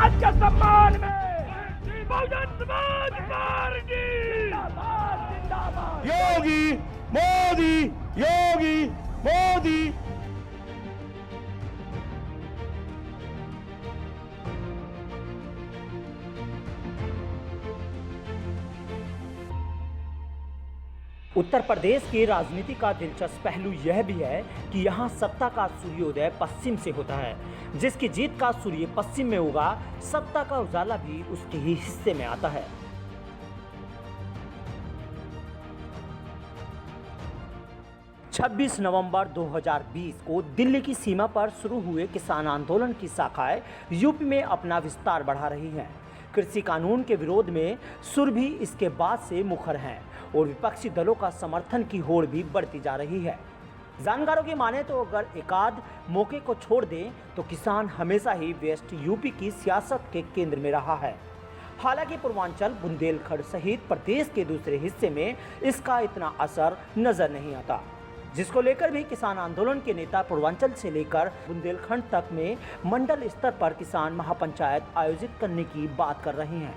समाज के सम्मान में बहुजन समाज पार्टी जिंदाबाद जिंदाबाद। योगी मोदी, योगी मोदी। उत्तर प्रदेश की राजनीति का दिलचस्प पहलू यह भी है कि यहाँ सत्ता का सूर्योदय पश्चिम से होता है। जिसकी जीत का सूर्य पश्चिम में होगा, सत्ता का उजाला भी उसके ही हिस्से में आता है। छब्बीस नवंबर 2020 को दिल्ली की सीमा पर शुरू हुए किसान आंदोलन की शाखाएं यूपी में अपना विस्तार बढ़ा रही हैं। कृषि कानून के विरोध में सुर भी इसके बाद से मुखर हैं और विपक्षी दलों का समर्थन की होड़ भी बढ़ती जा रही है। जानकारों की माने तो अगर एकाध मौके को छोड़ दें तो किसान हमेशा ही वेस्ट यूपी की सियासत के केंद्र में रहा है। हालांकि पूर्वांचल, बुंदेलखंड सहित प्रदेश के दूसरे हिस्से में इसका इतना असर नजर नहीं आता, जिसको लेकर भी किसान आंदोलन के नेता पूर्वांचल से लेकर बुंदेलखंड तक में मंडल स्तर पर किसान महापंचायत आयोजित करने की बात कर रहे हैं।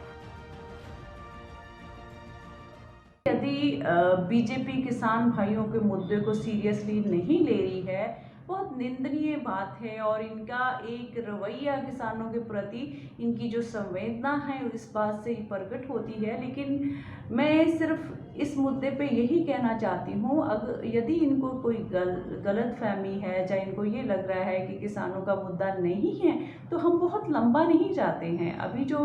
यदि बीजेपी किसान भाइयों के मुद्दे को सीरियसली नहीं ले रही है, बहुत निंदनीय बात है। और इनका एक रवैया किसानों के प्रति, इनकी जो संवेदना है इस बात से प्रकट होती है। लेकिन मैं सिर्फ इस मुद्दे पे यही कहना चाहती हूँ, अगर यदि इनको कोई गलत फहमी है, या इनको ये लग रहा है कि किसानों का मुद्दा नहीं है, तो हम बहुत लंबा नहीं जाते हैं। अभी जो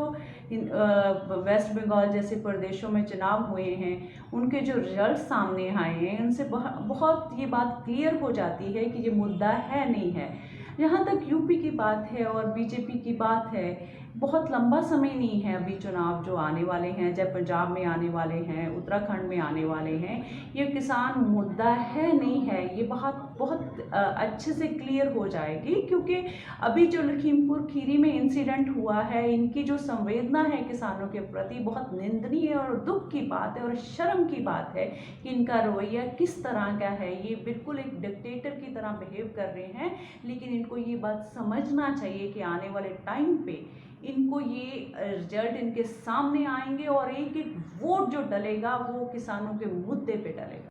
वेस्ट बंगाल जैसे प्रदेशों में चुनाव हुए हैं, उनके जो रिजल्ट सामने आए हैं, उनसे बहुत ये बात क्लियर हो जाती है कि ये मुद्दा है नहीं है। जहाँ तक यूपी की बात है और बीजेपी की बात है, बहुत लंबा समय नहीं है। अभी चुनाव जो आने वाले हैं, चाहे पंजाब में आने वाले हैं, उत्तराखंड में आने वाले हैं, ये किसान मुद्दा है नहीं है, ये बहुत अच्छे से क्लियर हो जाएगी। क्योंकि अभी जो लखीमपुर खीरी में इंसिडेंट हुआ है, इनकी जो संवेदना है किसानों के प्रति बहुत निंदनीय और दुख की बात है और शर्म की बात है कि इनका रवैया किस तरह का है। ये बिल्कुल एक डिक्टेटर की तरह बिहेव कर रहे हैं। लेकिन इनको ये बात समझना चाहिए कि आने वाले टाइम पे इनको ये रिजल्ट इनके सामने आएंगे और एक एक वोट जो डलेगा वो किसानों के मुद्दे पे डलेगा।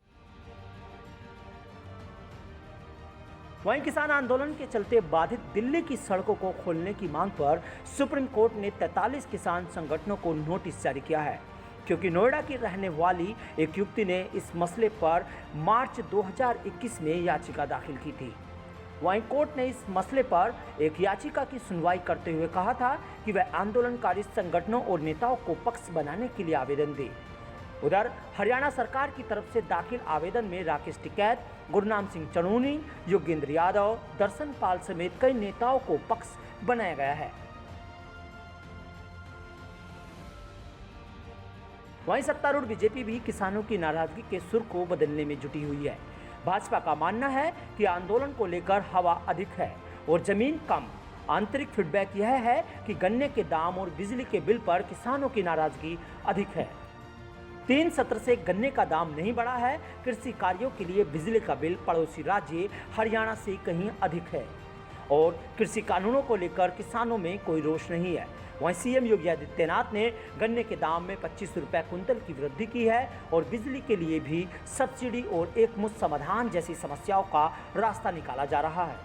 वहीं किसान आंदोलन के चलते बाधित दिल्ली की सड़कों को खोलने की मांग पर सुप्रीम कोर्ट ने 43 किसान संगठनों को नोटिस जारी किया है, क्योंकि नोएडा की रहने वाली एक युवती ने इस मसले पर मार्च 2021 में याचिका दाखिल की थी। वहीं कोर्ट ने इस मसले पर एक याचिका की सुनवाई करते हुए कहा था कि वह आंदोलनकारी संगठनों और नेताओं को पक्ष बनाने के लिए आवेदन दे। उधर हरियाणा सरकार की तरफ से दाखिल आवेदन में राकेश टिकैत, गुरनाम सिंह चनूनी, योगेंद्र यादव, दर्शन पाल समेत कई नेताओं को पक्ष बनाया गया है। वहीं सत्तारूढ़ बीजेपी भी किसानों की नाराजगी के सुर को बदलने में जुटी हुई है। भाजपा का मानना है कि आंदोलन को लेकर हवा अधिक है और जमीन कम। आंतरिक फीडबैक यह है कि गन्ने के दाम और बिजली के बिल पर किसानों की नाराजगी अधिक है। 3 सत्र से गन्ने का दाम नहीं बढ़ा है। कृषि कार्यों के लिए बिजली का बिल पड़ोसी राज्य हरियाणा से कहीं अधिक है और कृषि कानूनों को लेकर किसानों में कोई रोष नहीं है। वहीं सीएम योगी आदित्यनाथ ने गन्ने के दाम में 25 रुपये कुंतल की वृद्धि की है और बिजली के लिए भी सब्सिडी और एक मुश्त समाधान जैसी समस्याओं का रास्ता निकाला जा रहा है।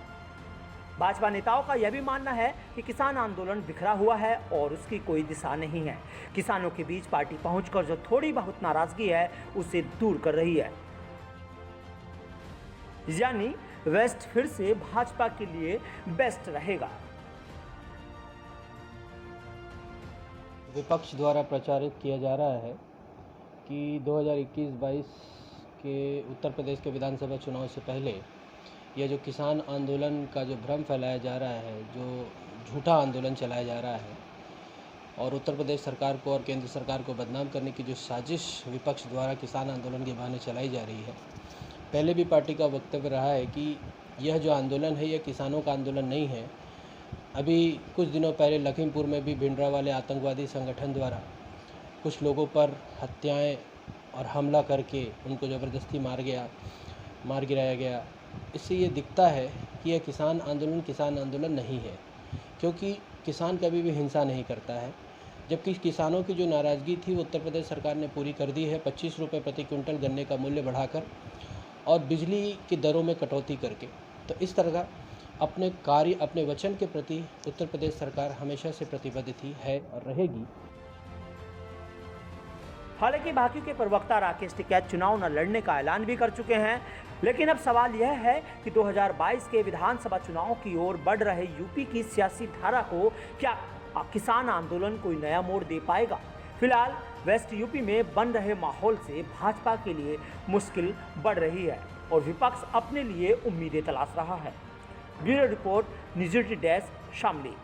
भाजपा नेताओं का यह भी मानना है कि किसान आंदोलन बिखरा हुआ है और उसकी कोई दिशा नहीं है। किसानों के बीच पार्टी पहुंचकर जो थोड़ी बहुत नाराजगी है उसे दूर कर रही है। यानी वेस्ट फिर से भाजपा के लिए बेस्ट रहेगा। विपक्ष द्वारा प्रचारित किया जा रहा है कि 2021-22 के उत्तर प्रदेश के विधानसभा चुनाव से पहले यह जो किसान आंदोलन का जो भ्रम फैलाया जा रहा है, जो झूठा आंदोलन चलाया जा रहा है और उत्तर प्रदेश सरकार को और केंद्र सरकार को बदनाम करने की जो साजिश विपक्ष द्वारा किसान आंदोलन के बहाने चलाई जा रही है, पहले भी पार्टी का वक्तव्य रहा है कि यह जो आंदोलन है यह किसानों का आंदोलन नहीं है। अभी कुछ दिनों पहले लखीमपुर में भी भिंडरावाले आतंकवादी संगठन द्वारा कुछ लोगों पर हत्याएं और हमला करके उनको ज़बरदस्ती मार गिराया गया। इससे ये दिखता है कि यह किसान आंदोलन नहीं है। क्योंकि किसान कभी भी हिंसा नहीं करता है। जबकि किसानों की जो नाराज़गी थी वो उत्तर प्रदेश सरकार ने पूरी कर दी है, 25 रुपये प्रति क्विंटल गन्ने का मूल्य बढ़ाकर और बिजली की दरों में कटौती करके। तो इस तरह अपने कार्य, अपने वचन के प्रति उत्तर प्रदेश सरकार हमेशा से प्रतिबद्ध थी, है और रहेगी। हालांकि भाजपा के प्रवक्ता राकेश टिकैत चुनाव न लड़ने का ऐलान भी कर चुके हैं, लेकिन अब सवाल यह है कि 2022 के विधानसभा चुनाव की ओर बढ़ रहे यूपी की सियासी धारा को क्या किसान आंदोलन कोई नया मोड़ दे पाएगा। फिलहाल वेस्ट यूपी में बन रहे माहौल से भाजपा के लिए मुश्किल बढ़ रही है और विपक्ष अपने लिए उम्मीदें तलाश रहा है। Bureau report, news 18 Shamli.